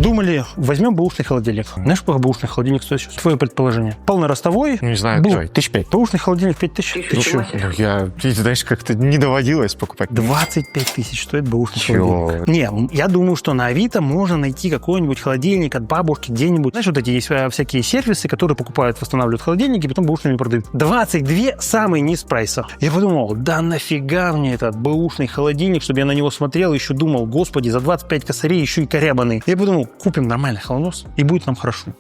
Думали, возьмем бэушный холодильник. Знаешь, сколько бэушный холодильник стоит сейчас? Твое предположение. Полноростовой. Не знаю, давай, 5 тысяч. Бэушный холодильник 5000. Ты чё? Ты знаешь, как-то не доводилось покупать. 25 тысяч стоит бэушный Чё? холодильник. Не, я думаю, что на Авито можно найти какой-нибудь холодильник от бабушки где-нибудь. Знаешь, вот эти есть всякие сервисы, которые покупают, восстанавливают холодильники, потом бэушными продают. 22 самый низ прайса. Я подумал, да нафига мне этот бэушный холодильник, чтобы я на него смотрел и еще думал, господи, за 25 косарей еще и корябанный. Я подумал, купим нормальный холодос, и будет нам хорошо.